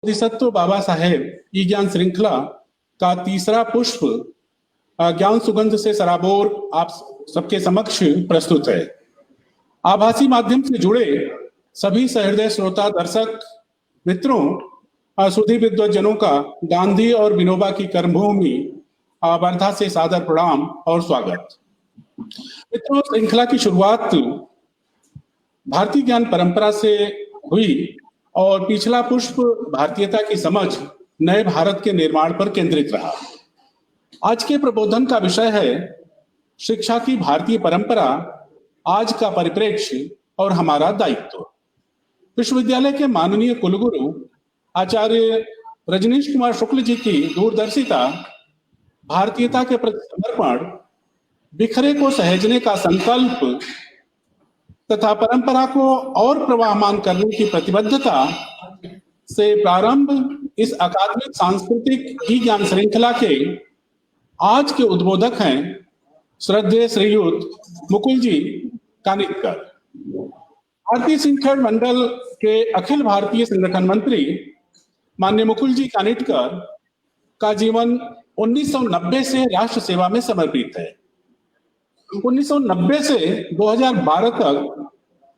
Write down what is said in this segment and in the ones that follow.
बोधिसत्व बाबा साहेब ई ज्ञान श्रृंखला का तीसरा पुष्प ज्ञान सुगंध से सराबोर आप सबके समक्ष प्रस्तुत है। आभासी माध्यम से जुड़े सभी सहृदय श्रोता दर्शक मित्रों, सुधी विद्वज्जनों का गांधी और विनोबा की कर्मभूमि वर्धा से सादर प्रणाम और स्वागत। मित्रों, श्रृंखला की शुरुआत भारतीय ज्ञान परंपरा से हुई और पिछला पुष्प भारतीयता की समझ नए भारत के निर्माण पर केंद्रित रहा। आज के प्रबोधन का विषय है शिक्षा की भारतीय परंपरा, आज का परिप्रेक्ष्य और हमारा दायित्व। विश्वविद्यालय के माननीय कुलगुरु आचार्य रजनीश कुमार शुक्ल जी की दूरदर्शिता, भारतीयता के प्रति समर्पण, बिखरे को सहेजने का संकल्प तथा परंपरा को और प्रवाहमान करने की प्रतिबद्धता से प्रारंभ इस अकादमिक सांस्कृतिक ई ज्ञान श्रृंखला के आज के उद्बोधक हैं श्रद्धेय श्रीयुत मुकुल जी कानिटकर। भारतीय शिक्षण मंडल के अखिल भारतीय संगठन मंत्री माननीय मुकुल जी कानिटकर का जीवन 1990 से राष्ट्र सेवा में समर्पित है। 1990 से 2012 तक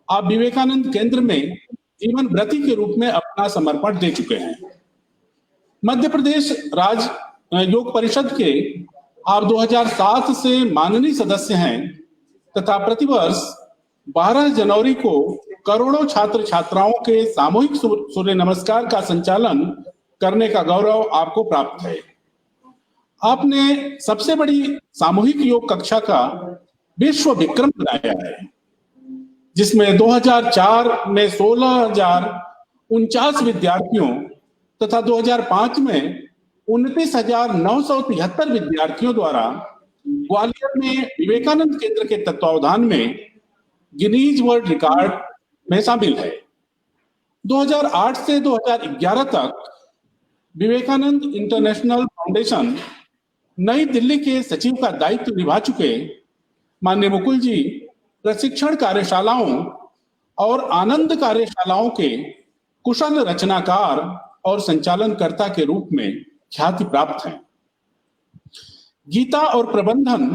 आप विवेकानंद केंद्र में जीवन व्रती के रूप में अपना समर्पण दे चुके हैं। मध्य प्रदेश राज्य योग परिषद के आप 2007 से माननीय सदस्य हैं तथा प्रतिवर्ष 12 जनवरी को करोड़ों छात्र छात्राओं के सामूहिक सूर्य नमस्कार का संचालन करने का गौरव आपको प्राप्त है। आपने सबसे बड़ी सामूहिक योग कक्षा का विश्व विक्रम बनाया है, जिसमें 2004 में 16,049 विद्यार्थियों तथा 2005 में 29,973 विद्यार्थियों द्वारा ग्वालियर में विवेकानंद केंद्र के तत्वावधान में गिनीज वर्ल्ड रिकॉर्ड में शामिल है। 2008 से 2011 तक विवेकानंद इंटरनेशनल फाउंडेशन नई दिल्ली के सचिव का दायित्व निभा चुके माननीय मुकुल जी प्रशिक्षण कार्यशालाओं और आनंद कार्यशालाओं के कुशल रचनाकार और संचालनकर्ता के रूप में ख्याति प्राप्त हैं। गीता और प्रबंधन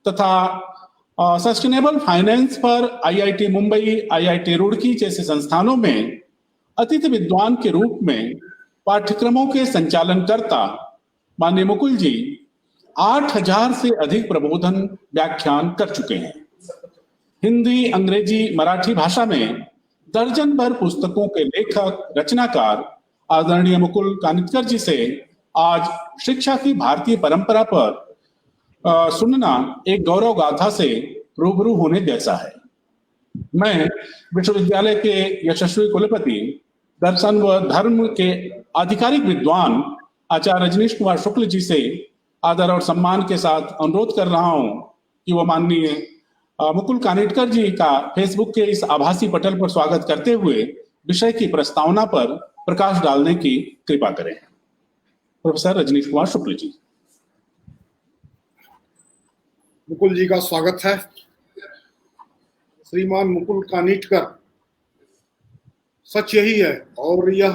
तथा सस्टेनेबल फाइनेंस पर आईआईटी मुंबई, आईआईटी रुड़की जैसे संस्थानों में अतिथि विद्वान के रूप में पाठ्यक्रमों के संचालनकर्ता माननीय मुकुल जी 8,000 से अधिक प्रबोधन व्याख्यान कर चुके हैं। हिंदी, अंग्रेजी, मराठी भाषा में दर्जन भर पुस्तकों के लेखक रचनाकार आदरणीय मुकुल कानिटकर जी से आज शिक्षा की भारतीय परंपरा पर सुनना एक गौरव गाथा से रूबरू होने जैसा है। मैं विश्वविद्यालय के यशस्वी कुलपति, दर्शन व धर्म के आधिकारिक विद्वान आचार्य रजनीश कुमार शुक्ल जी से आदर और सम्मान के साथ अनुरोध कर रहा हूं कि वह माननीय मुकुल कानिटकर जी का फेसबुक के इस आभासी पटल पर स्वागत करते हुए विषय की प्रस्तावना पर प्रकाश डालने की कृपा करें। प्रोफेसर रजनीश कुमार शुक्ल जी। मुकुल जी का स्वागत है। श्रीमान मुकुल कानिटकर, सच यही है और यह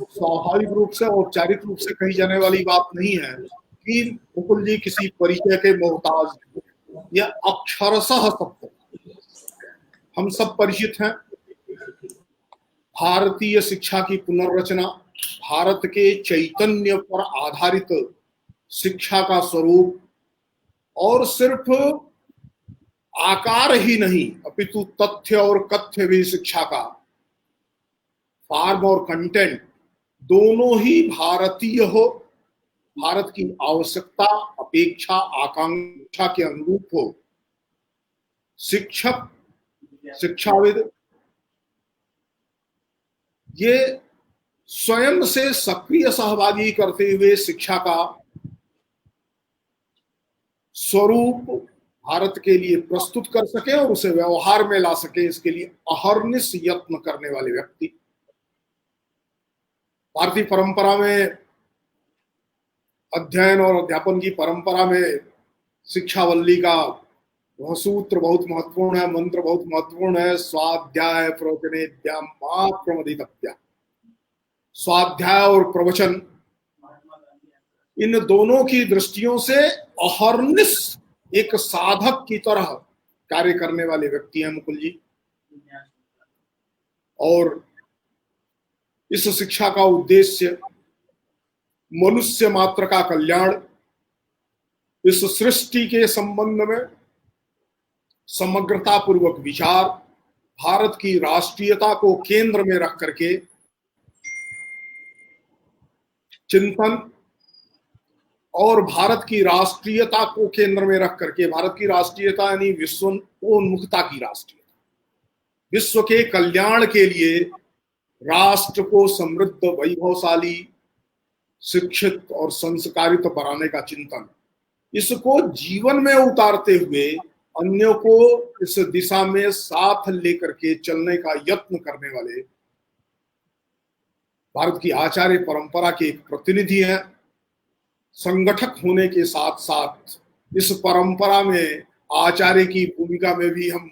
स्वाभाविक रूप से औपचारिक रूप से कही जाने वाली बात नहीं है कि मुकुल जी किसी परिचय के मोहताज, यह अक्षरशः सत्य। हम सब परिचित हैं। भारतीय शिक्षा की पुनर्रचना, भारत के चैतन्य पर आधारित शिक्षा का स्वरूप और सिर्फ आकार ही नहीं अपितु तथ्य और कथ्य भी शिक्षा का, फॉर्म और कंटेंट दोनों ही भारतीय हो, भारत की आवश्यकता, अपेक्षा, आकांक्षा के अनुरूप हो। शिक्षक, शिक्षाविद ये स्वयं से सक्रिय सहभागी करते हुए शिक्षा का स्वरूप भारत के लिए प्रस्तुत कर सके और उसे व्यवहार में ला सके, इसके लिए अहर्निश यत्न करने वाले व्यक्ति। भारतीय परंपरा में, अध्ययन और अध्यापन की परंपरा में शिक्षावल्ली का वह सूत्र बहुत महत्वपूर्ण है, मंत्र बहुत महत्वपूर्ण है। स्वाध्याय प्रवचनेद्या मा प्रमदितव्या। स्वाध्याय और प्रवचन, इन दोनों की दृष्टियों से अहर्निश एक साधक की तरह कार्य करने वाले व्यक्ति हैं मुकुल जी। और इस शिक्षा का उद्देश्य मनुष्य मात्र का कल्याण, इस सृष्टि के संबंध में समग्रता पूर्वक विचार, भारत की राष्ट्रीयता को केंद्र में रख करके चिंतन और भारत की राष्ट्रीयता को केंद्र में रख करके, भारत की राष्ट्रीयता यानी विश्वोन्मुखता की राष्ट्रीयता, विश्व के कल्याण के लिए राष्ट्र को समृद्ध, वैभवशाली, शिक्षित और संस्कारित बनाने का चिंतन, इसको जीवन में उतारते हुए अन्यों को इस दिशा में साथ लेकर के चलने का यत्न करने वाले भारत की आचार्य परंपरा के एक प्रतिनिधि हैं। संगठक होने के साथ साथ इस परंपरा में आचार्य की भूमिका में भी हम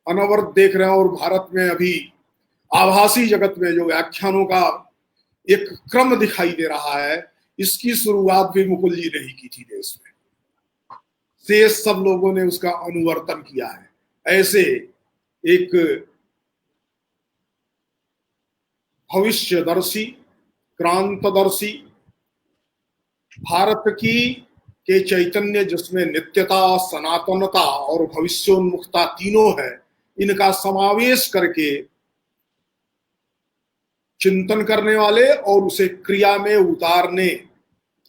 अनवरत देख रहे हैं। और भारत में अभी आभासी जगत में जो व्याख्यानों का एक क्रम दिखाई दे रहा है, इसकी शुरुआत भी मुकुल जी ने ही की थी देश में। शेष सब लोगों ने उसका अनुवर्तन किया है। ऐसे एक भविष्यदर्शी, क्रांतदर्शी, भारत की के चैतन्य जिसमें नित्यता, सनातनता और भविष्योन्मुखता तीनों है, इनका समावेश करके चिंतन करने वाले और उसे क्रिया में उतारने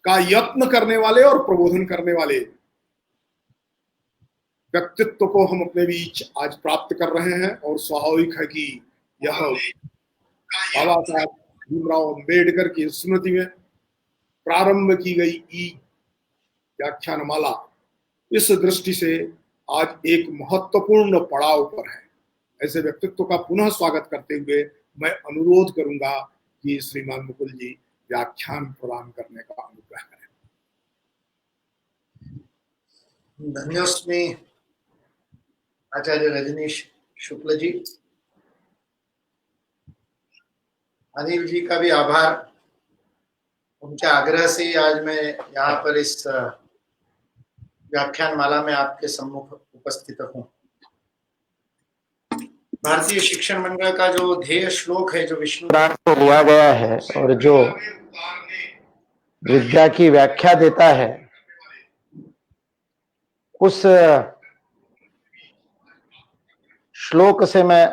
का यत्न करने वाले और प्रबोधन करने वाले व्यक्तित्व को हम अपने बीच आज प्राप्त कर रहे हैं। और स्वाभाविक है कि यह बाबा साहब भीमराव अम्बेडकर की स्मृति में प्रारंभ की गई ई व्याख्यान माला इस दृष्टि से आज एक महत्वपूर्ण पड़ाव पर है। ऐसे व्यक्तित्व का पुनः स्वागत करते हुए मैं अनुरोध करूंगा कि श्रीमान मुकुल जी व्याख्यान प्रदान करने का अनुग्रह करें। धन्योस्मि आचार्य रजनीश शुक्ल जी। अनिल जी का भी आभार, उनके आग्रह से आज मैं यहाँ पर इस व्याख्यान माला में आपके सम्मुख उपस्थित हूँ। भारतीय शिक्षण मंडल का जो ध्येय श्लोक है, जो विष्णुदास को लिया गया है और जो विद्या की व्याख्या देता है, उस श्लोक से मैं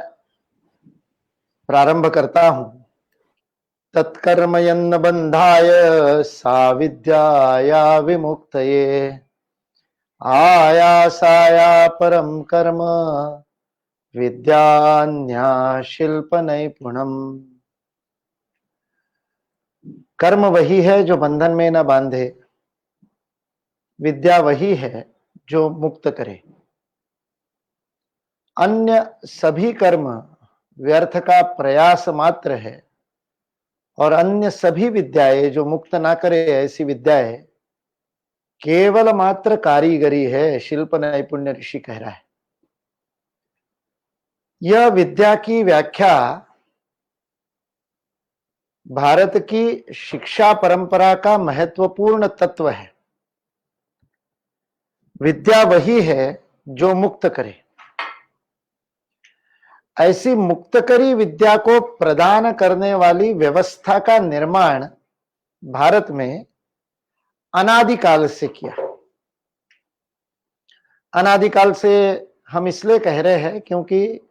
प्रारंभ करता हूं। तत्कर्मयन्न बंधाय सा विद्याया विमुक्तये आयासाया परम कर्म विद्यान्या शिल्प नैपुणम। कर्म वही है जो बंधन में न बांधे, विद्या वही है जो मुक्त करे। अन्य सभी कर्म व्यर्थ का प्रयास मात्र है और अन्य सभी विद्याएं जो मुक्त ना करे, ऐसी विद्याएं केवल मात्र कारीगरी है, शिल्प नैपुण्य ऋषि कह रहा है। यह विद्या की व्याख्या भारत की शिक्षा परंपरा का महत्वपूर्ण तत्व है। विद्या वही है जो मुक्त करे। ऐसी मुक्तकरी विद्या को प्रदान करने वाली व्यवस्था का निर्माण भारत में अनादिकाल से किया। अनादिकाल से हम इसलिए कह रहे हैं क्योंकि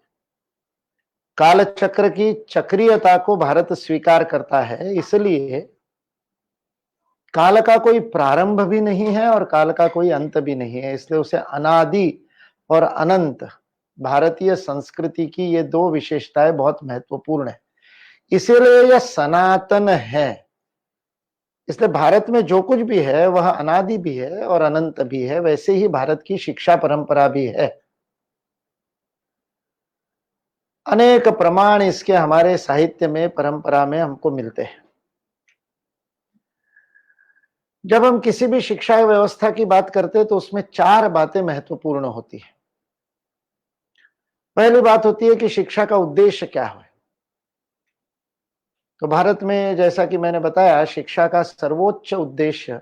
काल चक्र की चक्रीयता को भारत स्वीकार करता है, इसलिए काल का कोई प्रारंभ भी नहीं है और काल का कोई अंत भी नहीं है, इसलिए उसे अनादि और अनंत, भारतीय संस्कृति की ये दो विशेषताएं बहुत महत्वपूर्ण है। इसीलिए यह सनातन है। इसलिए भारत में जो कुछ भी है वह अनादि भी है और अनंत भी है। वैसे ही भारत की शिक्षा परंपरा भी है। अनेक प्रमाण इसके हमारे साहित्य में, परंपरा में हमको मिलते हैं। जब हम किसी भी शिक्षा व्यवस्था की बात करते हैं तो उसमें चार बातें महत्वपूर्ण होती है। पहली बात होती है कि शिक्षा का उद्देश्य क्या है। तो भारत में जैसा कि मैंने बताया, शिक्षा का सर्वोच्च उद्देश्य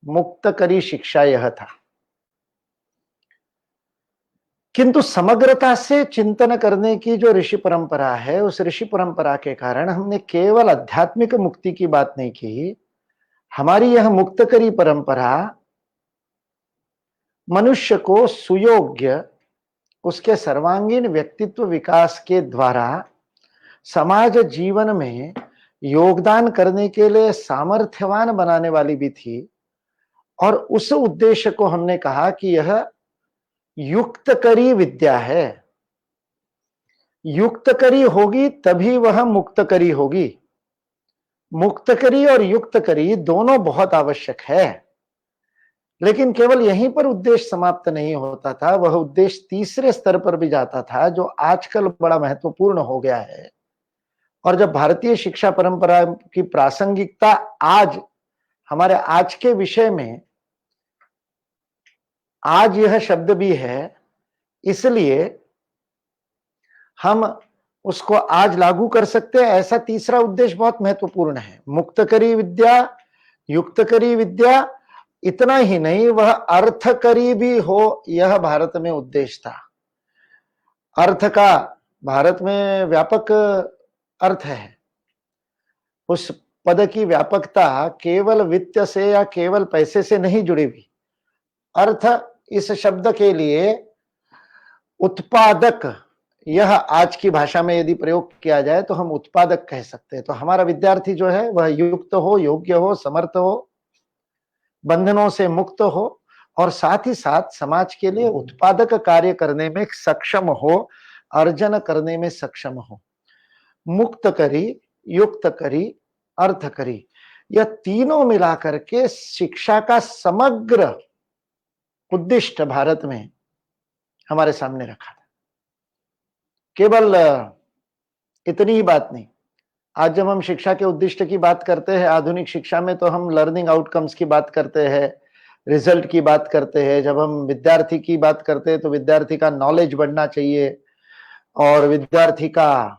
मुक्तकरी शिक्षा यह था। किंतु समग्रता से चिंतन करने की जो ऋषि परंपरा है, उस ऋषि परंपरा के कारण हमने केवल आध्यात्मिक मुक्ति की बात नहीं की। हमारी यह मुक्तकरी परंपरा मनुष्य को सुयोग्य, उसके सर्वांगीण व्यक्तित्व विकास के द्वारा समाज जीवन में योगदान करने के लिए सामर्थ्यवान बनाने वाली भी थी। और उस उद्देश्य को हमने कहा कि यह युक्तकरी विद्या है। युक्तकरी होगी तभी वह मुक्तकरी होगी। मुक्तकरी और युक्तकरी दोनों बहुत आवश्यक है। लेकिन केवल यहीं पर उद्देश्य समाप्त नहीं होता था, वह उद्देश्य तीसरे स्तर पर भी जाता था, जो आजकल बड़ा महत्वपूर्ण हो गया है। और जब भारतीय शिक्षा परंपरा की प्रासंगिकता आज हमारे आज के विषय में आज यह शब्द भी है, इसलिए हम उसको आज लागू कर सकते हैं। ऐसा तीसरा उद्देश्य बहुत महत्वपूर्ण है। मुक्तकरी विद्या, युक्तकरी विद्या, इतना ही नहीं, वह अर्थकरी भी हो, यह भारत में उद्देश्य था। अर्थ का भारत में व्यापक अर्थ है। उस पद की व्यापकता केवल वित्त से या केवल पैसे से नहीं जुड़ी हुई। अर्थ इस शब्द के लिए उत्पादक, यह आज की भाषा में यदि प्रयोग किया जाए तो हम उत्पादक कह सकते हैं। तो हमारा विद्यार्थी जो है वह युक्त हो, योग्य हो, समर्थ हो, बंधनों से मुक्त हो और साथ ही साथ समाज के लिए उत्पादक कार्य करने में सक्षम हो, अर्जन करने में सक्षम हो। मुक्त करी, युक्त करी, अर्थ करी, यह तीनों मिलाकर के शिक्षा का समग्र उद्दिष्ट भारत में हमारे सामने रखा था। केवल इतनी ही बात नहीं। आज जब हम शिक्षा के उद्दिष्ट की बात करते हैं आधुनिक शिक्षा में, तो हम लर्निंग आउटकम्स की बात करते हैं, रिजल्ट की बात करते हैं। जब हम विद्यार्थी की बात करते हैं तो विद्यार्थी का नॉलेज बढ़ना चाहिए और विद्यार्थी का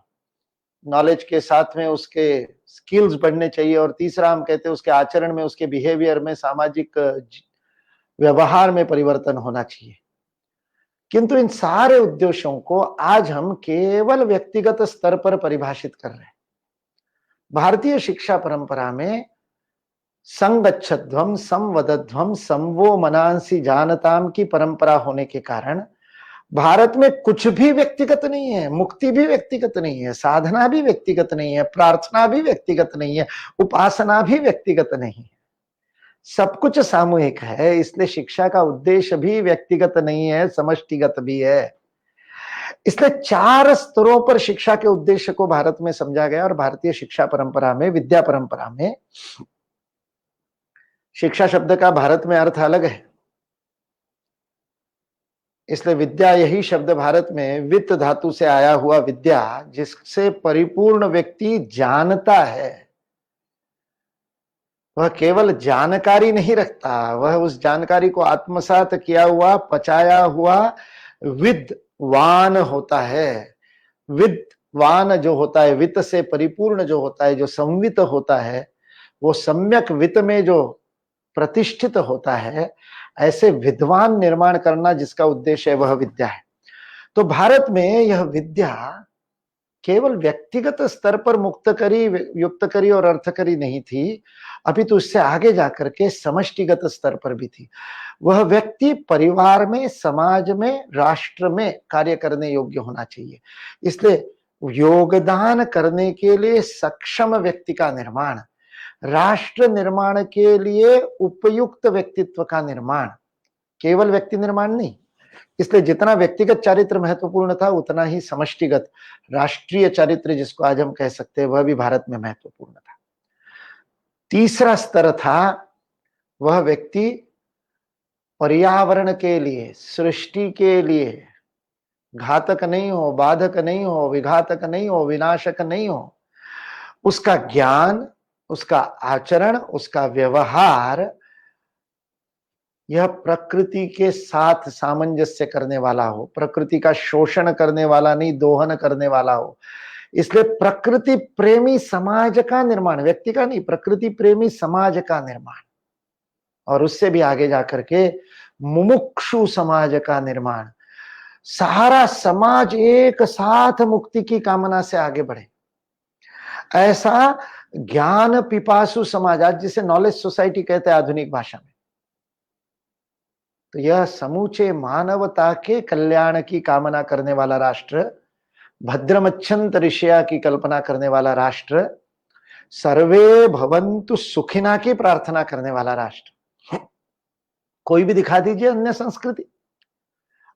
नॉलेज के साथ में उसके स्किल्स बढ़ने चाहिए। और तीसरा हम कहते हैं उसके आचरण में, उसके बिहेवियर में, सामाजिक व्यवहार में परिवर्तन होना चाहिए। किंतु इन सारे उद्देश्यों को आज हम केवल व्यक्तिगत स्तर पर परिभाषित कर रहे हैं। भारतीय शिक्षा परंपरा में संगच्छध्वम, संवदध्वम, संवो मनांसी जानताम की परंपरा होने के कारण भारत में कुछ भी व्यक्तिगत नहीं है। मुक्ति भी व्यक्तिगत नहीं है, साधना भी व्यक्तिगत नहीं है, प्रार्थना भी व्यक्तिगत नहीं है, उपासना भी व्यक्तिगत नहीं है। सब कुछ सामूहिक है। इसलिए शिक्षा का उद्देश्य भी व्यक्तिगत नहीं है, समष्टिगत भी है। इसलिए 4 स्तरों पर शिक्षा के उद्देश्य को भारत में समझा गया। और भारतीय शिक्षा परंपरा में, विद्या परंपरा में, शिक्षा शब्द का भारत में अर्थ अलग है। इसलिए विद्या, यही शब्द भारत में वित्त धातु से आया हुआ विद्या, जिससे परिपूर्ण व्यक्ति जानता है। वह केवल जानकारी नहीं रखता, वह उस जानकारी को आत्मसात किया हुआ, पचाया हुआ विद्वान होता है। विद्वान जो होता है, वित्त से परिपूर्ण जो होता है, जो संवित होता है, वो सम्यक वित्त में जो प्रतिष्ठित होता है, ऐसे विद्वान निर्माण करना जिसका उद्देश्य है, वह विद्या है। तो भारत में यह विद्या केवल व्यक्तिगत स्तर पर मुक्तकरी, युक्तकरी और अर्थकरी नहीं थी, अभी तो इससे आगे जाकर के समष्टिगत स्तर पर भी थी। वह व्यक्ति परिवार में, समाज में, राष्ट्र में कार्य करने योग्य होना चाहिए। इसलिए योगदान करने के लिए सक्षम व्यक्ति का निर्माण, राष्ट्र निर्माण के लिए उपयुक्त व्यक्तित्व का निर्माण, केवल व्यक्ति निर्माण नहीं। इसलिए जितना व्यक्तिगत चारित्र महत्वपूर्ण था, उतना ही समष्टिगत राष्ट्रीय चारित्र, जिसको आज हम कह सकते हैं, वह भी भारत में महत्वपूर्ण था। तीसरा स्तर था, वह व्यक्ति पर्यावरण के लिए, सृष्टि के लिए घातक नहीं हो, बाधक नहीं हो, विघातक नहीं हो, विनाशक नहीं हो। उसका ज्ञान, उसका आचरण, उसका व्यवहार यह प्रकृति के साथ सामंजस्य करने वाला हो, प्रकृति का शोषण करने वाला नहीं, दोहन करने वाला हो। इसलिए प्रकृति प्रेमी समाज का निर्माण, व्यक्ति का नहीं, प्रकृति प्रेमी समाज का निर्माण, और उससे भी आगे जाकर के मुमुक्षु समाज का निर्माण, सारा समाज एक साथ मुक्ति की कामना से आगे बढ़े, ऐसा ज्ञान पिपासु समाज, आज जिसे नॉलेज सोसाइटी कहते हैं आधुनिक भाषा में, तो यह समूचे मानवता के कल्याण की कामना करने वाला राष्ट्र, भद्रमच्छन्त ऋषया की कल्पना करने वाला राष्ट्र, सर्वे भवन्तु सुखिना की प्रार्थना करने वाला राष्ट्र। कोई भी दिखा दीजिए अन्य संस्कृति,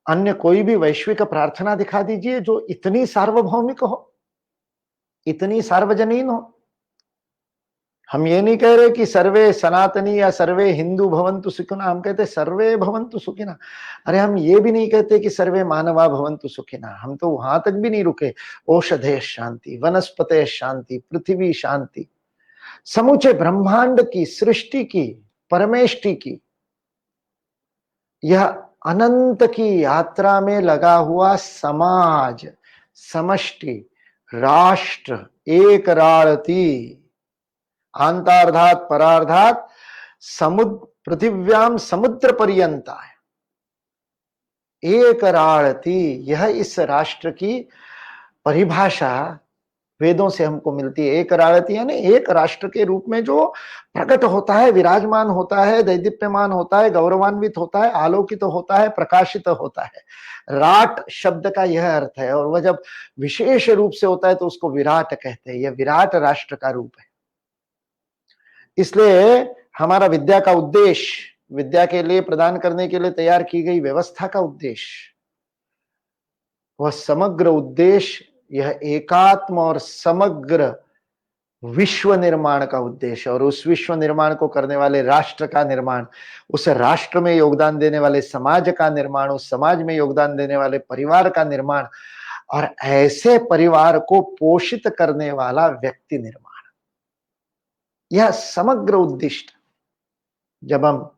अन्य कोई भी वैश्विक प्रार्थना दिखा दीजिए जो इतनी सार्वभौमिक हो, इतनी सार्वजनीन हो। हम ये नहीं कह रहे कि सर्वे सनातनी या सर्वे हिंदू भवन्तु सुखिना, हम कहते सर्वे भवन्तु सुखिना। अरे हम ये भी नहीं कहते कि सर्वे मानवा भवन्तु सुखिना, हम तो वहां तक भी नहीं रुके। औषधे शांति, वनस्पते शांति, पृथ्वी शांति, समूचे ब्रह्मांड की, सृष्टि की, परमेष्टि की, यह अनंत की यात्रा में लगा हुआ समाज, समष्टि, राष्ट्र, एक राळती, आंतार्धात परार्धात समुद्र, पृथिव्याम समुद्र पर्यंता, एक राळती, यह इस राष्ट्र की परिभाषा वेदों से हमको मिलती है। एक राळती यानी एक राष्ट्र के रूप में जो प्रकट होता है, विराजमान होता है, दैदीप्यमान होता है, गौरवान्वित होता है, आलोकित होता है, प्रकाशित होता है। राट शब्द का यह अर्थ है, और वह जब विशेष रूप से होता है तो उसको विराट कहते हैं। यह विराट राष्ट्र का रूप है। इसलिए हमारा विद्या का उद्देश्य, विद्या के लिए प्रदान करने के लिए तैयार की गई व्यवस्था का उद्देश्य, वह समग्र उद्देश्य, यह एकात्म और समग्र विश्व निर्माण का उद्देश्य, और उस विश्व निर्माण को करने वाले राष्ट्र का निर्माण, उस राष्ट्र में योगदान देने वाले समाज का निर्माण, उस समाज में योगदान देने वाले परिवार का निर्माण, और ऐसे परिवार को पोषित करने वाला व्यक्ति निर्माण, यह समग्र उद्दिष्ट। जब हम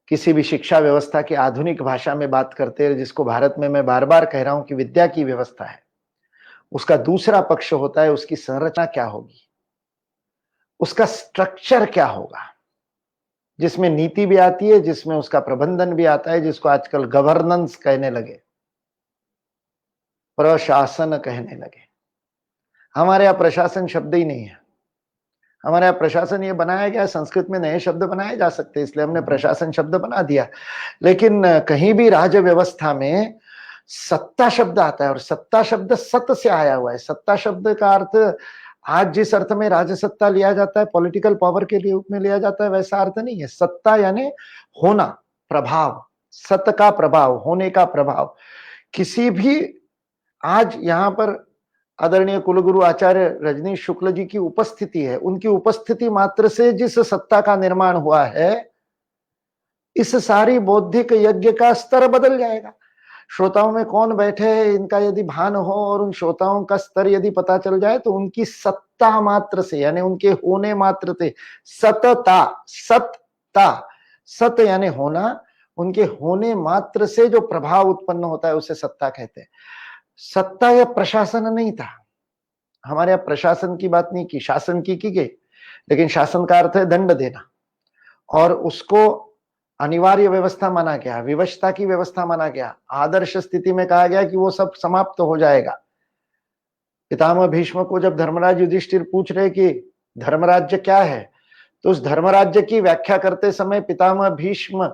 किसी भी शिक्षा व्यवस्था की आधुनिक भाषा में बात करते हैं, जिसको भारत में मैं बार बार कह रहा हूं कि विद्या की व्यवस्था है, उसका दूसरा पक्ष होता है उसकी संरचना क्या होगी, उसका स्ट्रक्चर क्या होगा, जिसमें नीति भी आती है, जिसमें उसका प्रबंधन भी आता है, जिसको आजकल गवर्नेंस कहने लगे, प्रशासन कहने लगे। हमारे यहाँ प्रशासन शब्द ही नहीं है। हमारे यहाँ प्रशासन ये बनाया गया, संस्कृत में नए शब्द बनाए जा सकते, इसलिए हमने प्रशासन शब्द बना दिया। लेकिन कहीं भी राज्य व्यवस्था में सत्ता शब्द आता है, और सत्ता शब्द सत से आया हुआ है। सत्ता शब्द का अर्थ आज जिस अर्थ में राज्य सत्ता लिया जाता है, पॉलिटिकल पावर के रूप में लिया जाता है, वैसा अर्थ नहीं है। सत्ता यानी होना, प्रभाव, सत का प्रभाव, होने का प्रभाव। किसी भी, आज यहाँ पर आदरणीय कुलगुरु आचार्य रजनीश शुक्ल जी की उपस्थिति है, उनकी उपस्थिति मात्र से जिस सत्ता का निर्माण हुआ है, इस सारी बौद्धिक यज्ञ का स्तर बदल जाएगा। श्रोताओं में कौन बैठे है इनका यदि भान हो, और उन श्रोताओं का स्तर यदि पता चल जाए, तो उनकी सत्ता मात्र से, यानी उनके होने मात्र से, सतता, सत्ता, सत यानी होना, उनके होने मात्र से जो प्रभाव उत्पन्न होता है उसे सत्ता कहते हैं। सत्ता या प्रशासन नहीं था। हमारे यहाँ प्रशासन की बात नहीं की, शासन की गई, लेकिन शासन का अर्थ है दंड देना, और उसको अनिवार्य व्यवस्था माना गया, विवशता की व्यवस्था माना गया। आदर्श स्थिति में कहा गया कि वो सब समाप्त हो जाएगा। पितामह भीष्म को जब धर्मराज युधिष्ठिर पूछ रहे कि धर्मराज्य क्या है, तो उस धर्मराज्य की व्याख्या करते समय पितामह भीष्म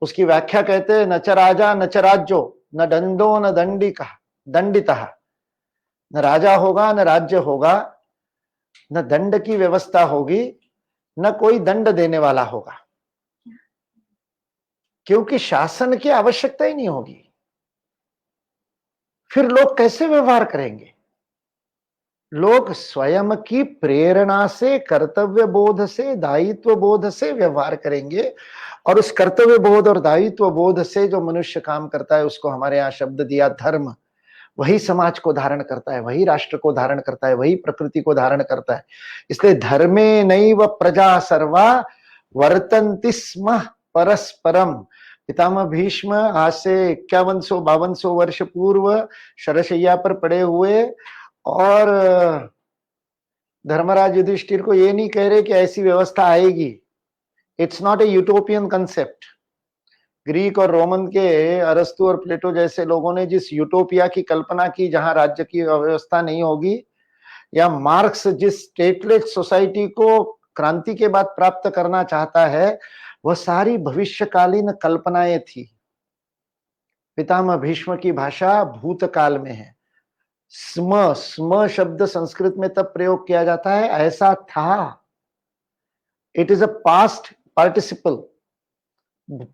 उसकी व्याख्या कहते हैं, न च राजा न च राज्यो न दंडो न दंडितः, न राजा होगा न राज्य होगा, न दंड की व्यवस्था होगी, न कोई दंड देने वाला होगा, क्योंकि शासन की आवश्यकता ही नहीं होगी। फिर लोग कैसे व्यवहार करेंगे? लोग स्वयं की प्रेरणा से, कर्तव्य बोध से, दायित्व बोध से व्यवहार करेंगे, और उस कर्तव्य बोध और दायित्व बोध से जो मनुष्य काम करता है, उसको हमारे यहाँ शब्द दिया धर्म। वही समाज को धारण करता है, वही राष्ट्र को धारण करता है, वही प्रकृति को धारण करता है। इसलिए धर्मे नैव प्रजा सर्वा वर्तन्ति स्म परस्परम। पितामह भीष्म आज से 5100-5200 वर्ष पूर्व शरशैया पर पड़े हुए और धर्मराज युधिष्ठिर को ये नहीं कह रहे कि ऐसी व्यवस्था आएगी। It's not a utopian concept. Greek और रोमन के अरस्तु और प्लेटो जैसे लोगों ने जिस यूटोपिया की कल्पना की जहां राज्य की व्यवस्था नहीं होगी, या मार्क्स जिस स्टेटलेस सोसाइटी को क्रांति के बाद प्राप्त करना चाहता है, वह सारी भविष्यकालीन कल्पनाएं थी। पितामह भीष्म की भाषा भूतकाल में है। स्म स्म शब्द संस्कृत में तब प्रयोग किया जाता है ऐसा था। It is a past participle,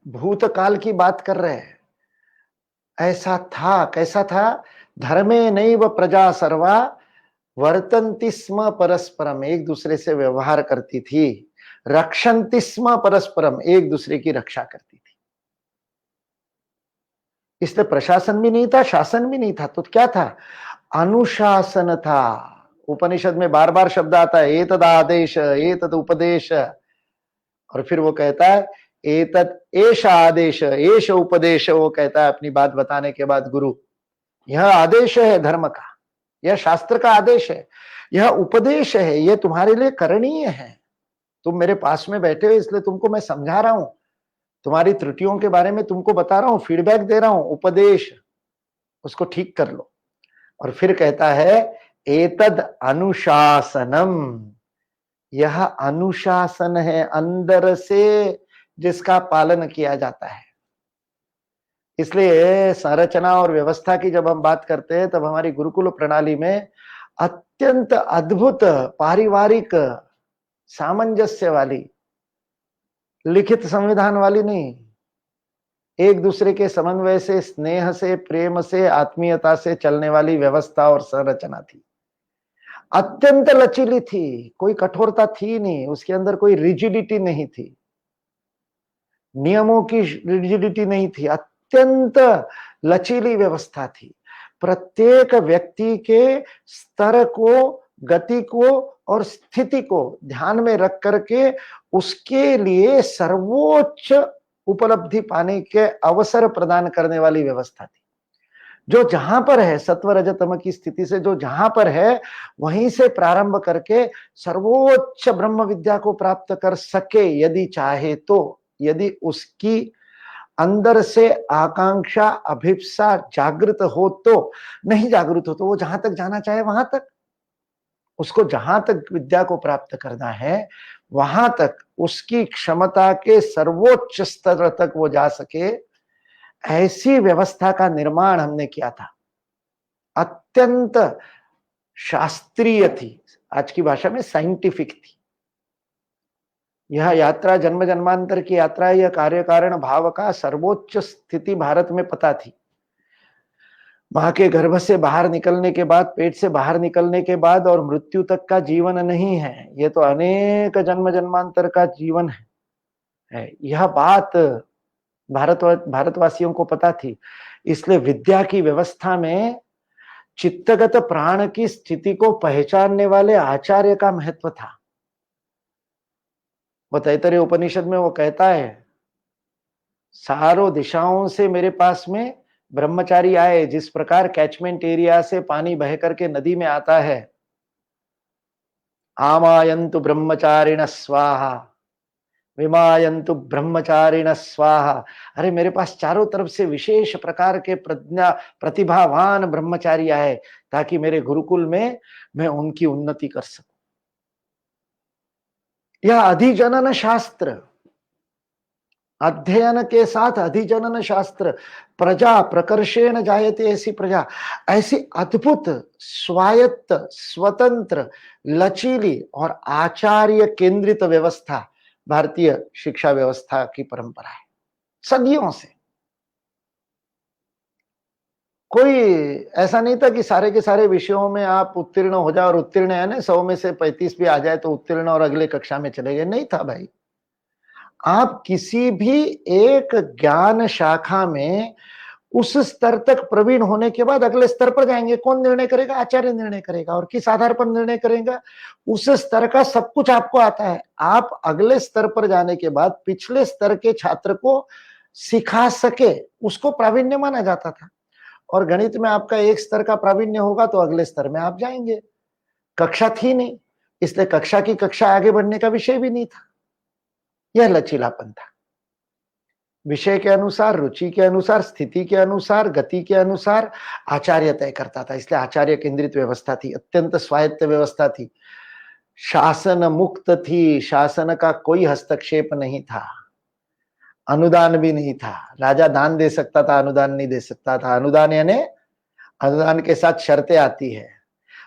भूतकाल की बात कर रहे हैं। ऐसा था, कैसा था? धर्मे नैव प्रजा सर्वा वर्तन्ति स्म परस्परम, एक दूसरे से व्यवहार करती थी। रक्षन्ति स्म परस्परम, एक दूसरे की रक्षा करती थी। इसलिए प्रशासन भी नहीं था, शासन भी नहीं था, तो क्या था? अनुशासन था। उपनिषद में बार बार शब्द आता है एतद आदेश, एतद उपदेश, और फिर वो कहता है एतद एष आदेश, एष उपदेश। वो कहता है अपनी बात बताने के बाद, गुरु यह आदेश है धर्म का, यह शास्त्र का आदेश है, यह उपदेश है, यह तुम्हारे लिए करणीय है। तुम मेरे पास में बैठे हो इसलिए तुमको मैं समझा रहा हूं, तुम्हारी त्रुटियों के बारे में तुमको बता रहा हूं, फीडबैक दे रहा हूं, उपदेश, उसको ठीक कर लो। और फिर कहता है एतद अनुशासनम, यह अनुशासन है, अंदर से जिसका पालन किया जाता है। इसलिए संरचना और व्यवस्था की जब हम बात करते हैं तब हमारी गुरुकुल प्रणाली में अत्यंत अद्भुत पारिवारिक सामंजस्य वाली, लिखित संविधान वाली नहीं, एक दूसरे के समन्वय से, स्नेह से, प्रेम से, आत्मीयता से चलने वाली व्यवस्था और संरचना थी। अत्यंत लचीली थी, कोई कठोरता थी नहीं, उसके अंदर कोई रिजिडिटी नहीं थी, नियमों की रिजिडिटी नहीं थी, अत्यंत लचीली व्यवस्था थी। प्रत्येक व्यक्ति के स्तर को, गति को और स्थिति को ध्यान में रख करके उसके लिए सर्वोच्च उपलब्धि पाने के अवसर प्रदान करने वाली व्यवस्था थी। जो जहां पर है, सत्व रजतम की स्थिति से जो जहां पर है वहीं से प्रारंभ करके सर्वोच्च ब्रह्म विद्या को प्राप्त कर सके यदि चाहे तो, यदि उसकी अंदर से आकांक्षा, अभिप्सा जागृत हो तो, नहीं जागृत हो तो वो जहां तक जाना चाहे वहां तक, उसको जहां तक विद्या को प्राप्त करना है वहां तक, उसकी क्षमता के सर्वोच्च स्तर तक वो जा सके, ऐसी व्यवस्था का निर्माण हमने किया था। अत्यंत शास्त्रीय थी, आज की भाषा में साइंटिफिक थी। यह यात्रा जन्म जन्मांतर की यात्रा, यह कार्य कारण भाव का सर्वोच्च स्थिति भारत में पता थी। मां के गर्भ से बाहर निकलने के बाद, पेट से बाहर निकलने के बाद और मृत्यु तक का जीवन नहीं है, यह तो अनेक जन्म जन्मांतर का जीवन है। यह बात भारतवासियों को पता थी। इसलिए विद्या की व्यवस्था में चित्तगत प्राण की स्थिति को पहचानने वाले आचार्य का महत्व था। वो तैत्तरीय उपनिषद में वो कहता है, चारों दिशाओं से मेरे पास में ब्रह्मचारी आए, जिस प्रकार कैचमेंट एरिया से पानी बह करके नदी में आता है, आमायन्तु ब्रह्मचारिण स्वाहा विमायन्तु ब्रह्मचारिण स्वाहा। अरे मेरे पास चारों तरफ से विशेष प्रकार के प्रतिभावान ब्रह्मचारी आए ताकि मेरे गुरुकुल में मैं उनकी उन्नति कर सकूं। यह अधिजनन शास्त्र, अध्ययन के साथ अधिजनन शास्त्र, प्रजा प्रकर्षेण जायते ऐसी प्रजा, ऐसी अद्भुत स्वायत्त, स्वतंत्र, लचीली और आचार्य केंद्रित व्यवस्था भारतीय शिक्षा व्यवस्था की परंपरा है सदियों से। कोई ऐसा नहीं था कि सारे के सारे विषयों में आप उत्तीर्ण हो जाए, और उत्तीर्ण है ना 100 में से 35 भी आ जाए तो उत्तीर्ण और अगले कक्षा में चले गए, नहीं था भाई। आप किसी भी एक ज्ञान शाखा में उस स्तर तक प्रवीण होने के बाद अगले स्तर पर जाएंगे। कौन निर्णय करेगा? आचार्य निर्णय करेगा। और किस आधार पर निर्णय करेगा? उस स्तर का सब कुछ आपको आता है। आप अगले स्तर पर जाने के बाद पिछले स्तर के छात्र को सिखा सके, उसको प्रावीण्य माना जाता था। और गणित में आपका एक स्तर का प्रावीण्य होगा तो अगले स्तर में आप जाएंगे। कक्षा थी नहीं, इसलिए कक्षा की कक्षा आगे बढ़ने का विषय भी नहीं था। यह लचीलापन था। विषय के अनुसार, रुचि के अनुसार, स्थिति के अनुसार, गति के अनुसार आचार्य तय करता था। इसलिए आचार्य केंद्रित व्यवस्था थी, अत्यंत स्वायत्त व्यवस्था थी, शासन मुक्त थी, शासन का कोई हस्तक्षेप नहीं था, अनुदान भी नहीं था। राजा दान दे सकता था, अनुदान नहीं दे सकता था। अनुदान यानी अनुदान के साथ शर्तें आती है,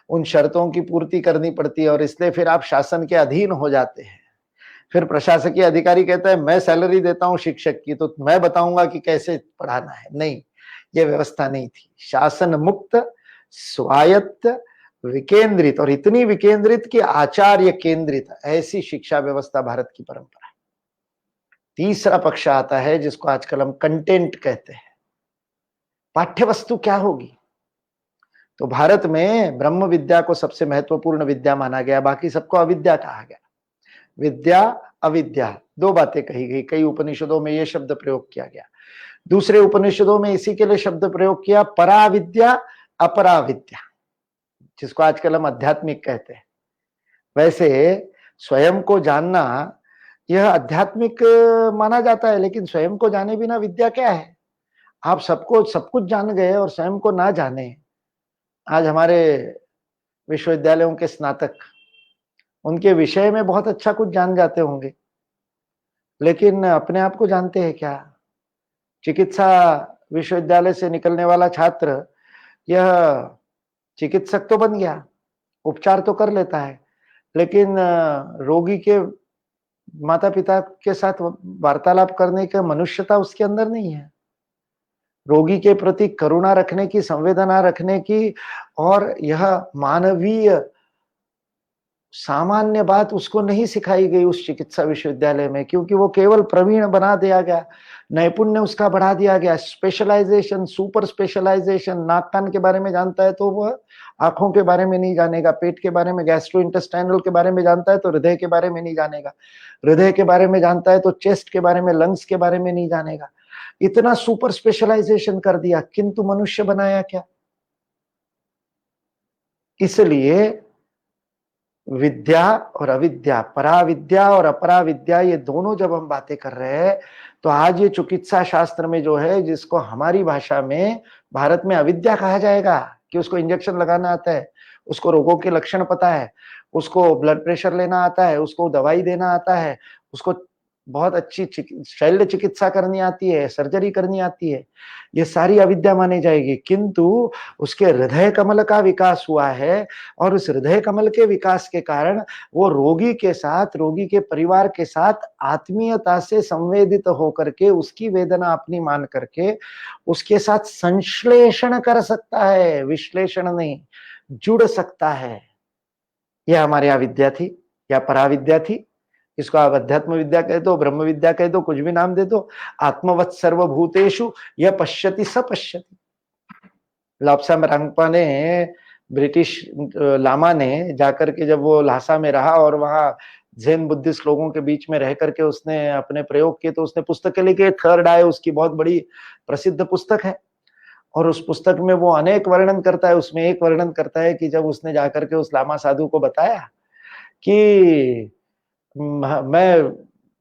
उन शर्तों की पूर्ति करनी पड़ती है और इसलिए फिर आप शासन के अधीन हो जाते हैं। फिर प्रशासकीय अधिकारी कहता है मैं सैलरी देता हूं शिक्षक की, तो मैं बताऊंगा कि कैसे पढ़ाना है। नहीं, यह व्यवस्था नहीं थी। शासन मुक्त, स्वायत्त, विकेंद्रित, और इतनी विकेंद्रित कि आचार्य केंद्रित, ऐसी शिक्षा व्यवस्था भारत की परंपरा है। तीसरा पक्ष आता है जिसको आजकल हम कंटेंट कहते हैं। पाठ्य वस्तु क्या होगी? तो भारत में ब्रह्म विद्या को सबसे महत्वपूर्ण विद्या माना गया, बाकी सबको अविद्या कहा गया। विद्या अविद्या दो बातें कही गई। कई उपनिषदों में यह शब्द प्रयोग किया गया, दूसरे उपनिषदों में इसी के लिए शब्द प्रयोग किया पराविद्या अपराविद्या, जिसको आजकल हम आध्यात्मिक कहते हैं। वैसे स्वयं को जानना यह आध्यात्मिक माना जाता है, लेकिन स्वयं को जाने बिना विद्या क्या है? आप सबको सब कुछ जान गए और स्वयं को ना जाने। आज हमारे विश्वविद्यालयों के स्नातक उनके विषय में बहुत अच्छा कुछ जान जाते होंगे, लेकिन अपने आप को जानते हैं क्या? चिकित्सा विश्वविद्यालय से निकलने वाला छात्र यह चिकित्सक तो बन गया, उपचार तो कर लेता है, लेकिन रोगी के माता पिता के साथ वार्तालाप करने की मनुष्यता उसके अंदर नहीं है। रोगी के प्रति करुणा रखने की, संवेदना रखने की, और यह मानवीय सामान्य बात उसको नहीं सिखाई गई उस चिकित्सा विश्वविद्यालय में, क्योंकि वो केवल प्रवीण बना दिया गया, नैपुण्य उसका बढ़ा दिया गया। Specialization, super specialization. नाक कान के बारे में जानता है तो वह आंखों के बारे में नहीं जानेगा, पेट के बारे में, गैस्ट्रोइंटेस्टाइनल के बारे में जानता है तो हृदय के बारे में नहीं जानेगा, हृदय के बारे में जानता है तो चेस्ट के बारे में, लंग्स के बारे में नहीं जानेगा। इतना सुपर स्पेशलाइजेशन कर दिया, किंतु मनुष्य बनाया क्या? इसलिए विद्या और अविद्या, पराविद्या और अपराविद्या, ये दोनों जब हम बातें कर रहे हैं तो आज ये चिकित्सा शास्त्र में जो है, जिसको हमारी भाषा में भारत में अविद्या कहा जाएगा कि उसको इंजेक्शन लगाना आता है, उसको रोगों के लक्षण पता है, उसको ब्लड प्रेशर लेना आता है, उसको दवाई देना आता है, उसको बहुत अच्छी शल्य चिकित्सा करनी आती है, सर्जरी करनी आती है, ये सारी अविद्या मानी जाएगी। किंतु उसके हृदय कमल का विकास हुआ है और उस हृदय कमल के विकास के कारण वो रोगी के साथ, रोगी के परिवार के साथ आत्मीयता से संवेदित होकर के, उसकी वेदना अपनी मान करके उसके साथ संश्लेषण कर सकता है, विश्लेषण नहीं, जुड़ सकता है। यह हमारी अविद्या थी या पराविद्या थी। इसको आप अध्यात्म विद्या कह दो, ब्रह्म विद्या कह दो, कुछ भी नाम दे दो। आत्मवत् सर्वभूतेषु यह पश्यति स पश्यति। लाप्साम रांगपा ने, ब्रिटिश लामा ने जाकर के जब वो ल्हासा में रहा और वहां जैन बुद्धिस्ट लोगों के बीच में रह करके उसने अपने प्रयोग किए, तो उसने पुस्तकें लिखी। थर्ड आई उसकी बहुत बड़ी प्रसिद्ध पुस्तक है और उस पुस्तक में वो अनेक वर्णन करता है। उसमें एक वर्णन करता है कि जब उसने जाकर के उस लामा साधु को बताया कि मैं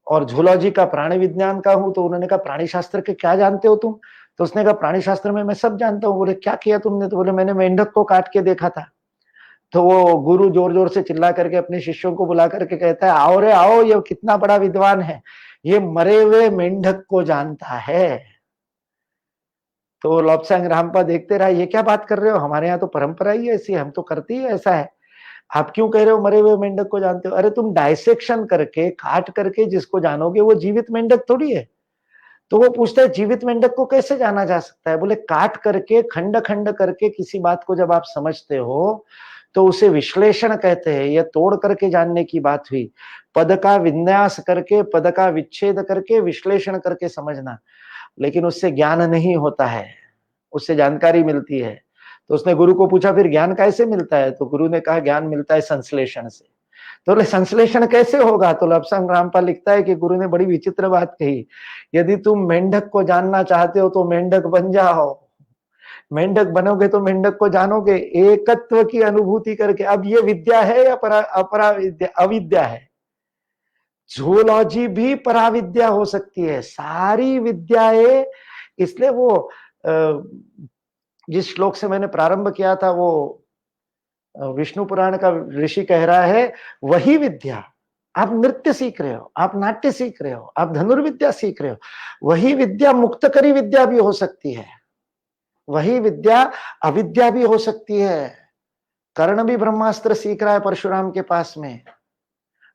और झूलॉजी का प्राणी विज्ञान का हूं, तो उन्होंने कहा प्राणी शास्त्र के क्या जानते हो तुम? तो उसने कहा प्राणी शास्त्र में मैं सब जानता हूँ। बोले क्या किया तुमने? तो बोले मैंने मेंढक को काट के देखा था। तो वो गुरु जोर जोर से चिल्ला करके अपने शिष्यों को बुला करके कहता है, आओ रे आओ, ये कितना बड़ा विद्वान है, ये मरे हुए मेंढक को जानता है। तो लोब्सांग रामपा देखते रहा, ये क्या बात कर रहे हो, हमारे यहाँ तो परंपरा ही ऐसी है, हम तो करते ही ऐसा है, आप क्यों कह रहे हो मरे हुए मेंढक को जानते हो? अरे तुम डायसेक्शन करके, काट करके जिसको जानोगे वो जीवित मेंढक थोड़ी है। तो वो पूछता है जीवित मेंढक को कैसे जाना जा सकता है? बोले काट करके, खंड खंड करके किसी बात को जब आप समझते हो तो उसे विश्लेषण कहते हैं। यह तोड़ करके जानने की बात हुई। पद का विन्यास करके, पद का विच्छेद करके, विश्लेषण करके समझना, लेकिन उससे ज्ञान नहीं होता है, उससे जानकारी मिलती है। तो उसने गुरु को पूछा फिर ज्ञान कैसे मिलता है? तो गुरु ने कहा ज्ञान मिलता है संश्लेषण से। तो बोले संश्लेषण कैसे होगा? तो लोब्सांग रामपा लिखता है कि गुरु ने बड़ी विचित्र बात कही, यदि तुम मेंढक को जानना चाहते हो तो मेंढक बन जाओ, मेंढक बनोगे तो मेंढक को जानोगे, एकत्व की अनुभूति करके। अब ये विद्या है या अपराविद्या, अविद्या है? जूलॉजी भी पराविद्या हो सकती है, सारी विद्याएं। इसलिए वो जिस श्लोक से मैंने प्रारंभ किया था, वो विष्णु पुराण का ऋषि कह रहा है, वही विद्या, आप नृत्य सीख रहे हो, आप नाट्य सीख रहे हो, आप धनुर्विद्या सीख रहे हो, वही विद्या मुक्तकरी विद्या भी हो सकती है, वही विद्या अविद्या भी हो सकती है। कर्ण भी ब्रह्मास्त्र सीख रहा है परशुराम के पास में,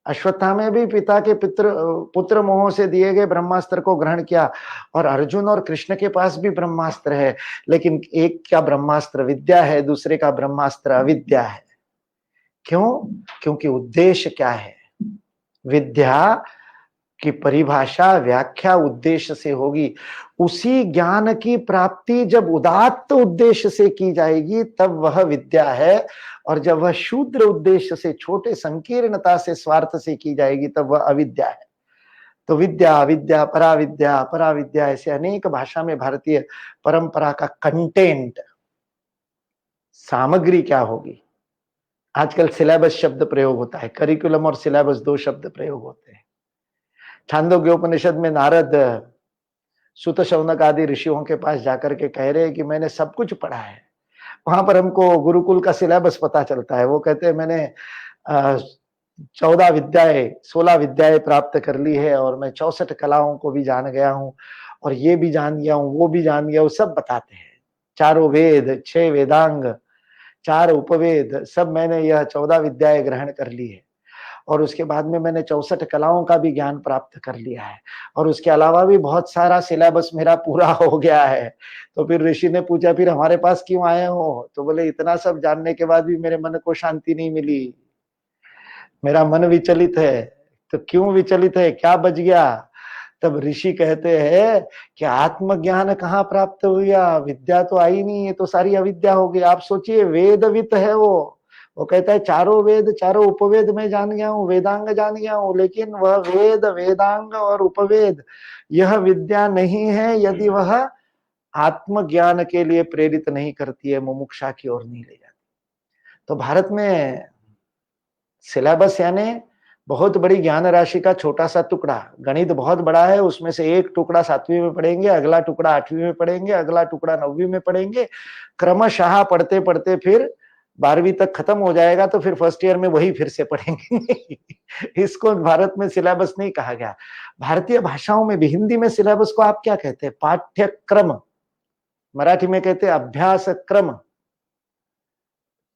अश्वत्थामा भी पिता के पुत्र मोह से दिए गए ब्रह्मास्त्र को ग्रहण किया, और अर्जुन और कृष्ण के पास भी ब्रह्मास्त्र है, लेकिन एक का ब्रह्मास्त्र विद्या है, दूसरे का ब्रह्मास्त्र अविद्या है। क्यों? क्योंकि उद्देश्य क्या है? विद्या की परिभाषा, व्याख्या उद्देश्य से होगी। उसी ज्ञान की प्राप्ति जब उदात्त उद्देश्य से की जाएगी तब वह विद्या है, और जब वह शूद्र उद्देश्य से, छोटे संकीर्णता से, स्वार्थ से की जाएगी तब वह अविद्या है। तो विद्या, अविद्या, पराविद्या, पराविद्या, ऐसे अनेक भाषा में भारतीय परंपरा का कंटेंट, सामग्री क्या होगी। आजकल सिलेबस शब्द प्रयोग होता है, करिकुलम और सिलेबस दो शब्द प्रयोग होते हैं। छांदोग्योपनिषद में नारद सुत शौनक आदि ऋषियों के पास जाकर के कह रहे हैं कि मैंने सब कुछ पढ़ा है। वहां पर हमको गुरुकुल का सिलेबस पता चलता है। वो कहते हैं मैंने 14 विद्याएं, 16 विद्याएं प्राप्त कर ली है, और मैं 64 कलाओं को भी जान गया हूँ, और ये भी जान गया हूँ, वो भी जान गया हूँ, सब बताते हैं। 4 वेद, 6 वेदांग, 4 उपवेद, सब मैंने यह 14 विद्याएं ग्रहण कर ली है, और उसके बाद में मैंने 64 कलाओं का भी ज्ञान प्राप्त कर लिया है, और उसके अलावा भी बहुत सारा सिलेबस मेरा पूरा हो गया है। तो फिर ऋषि ने पूछा, फिर हमारे पास क्यों आए हो? तो बोले, इतना सब जानने के बाद भी मेरे मन को शांति नहीं मिली, मेरा मन विचलित है। तो क्यों विचलित है, क्या बच गया? तब ऋषि कहते हैं कि आत्मज्ञान कहाँ प्राप्त हुआ, विद्या तो आई नहीं, ये तो सारी अविद्या हो गई। आप सोचिए, वेदवित है वो कहता है 4 वेद, 4 उपवेद में जान गया हूँ, वेदांग जान गया हूँ, लेकिन वह वेद, वेदांग और उपवेद यह विद्या नहीं है यदि वह आत्मज्ञान के लिए प्रेरित नहीं करती है, मुमुक्षा की ओर नहीं ले जाती। तो भारत में सिलेबस यानी बहुत बड़ी ज्ञान राशि का छोटा सा टुकड़ा। गणित बहुत बड़ा है, उसमें से एक टुकड़ा 7वीं में पढ़ेंगे, अगला टुकड़ा 8वीं में पढ़ेंगे, अगला टुकड़ा 9वीं में पढ़ेंगे, क्रमशः पढ़ते पढ़ते फिर 12वीं तक खत्म हो जाएगा, तो फिर फर्स्ट ईयर में वही फिर से पढ़ेंगे। इसको भारत में सिलेबस नहीं कहा गया। भारतीय भाषाओं में भी, हिंदी में सिलेबस को आप क्या कहते हैं? पाठ्यक्रम। मराठी में कहते हैं अभ्यास क्रम।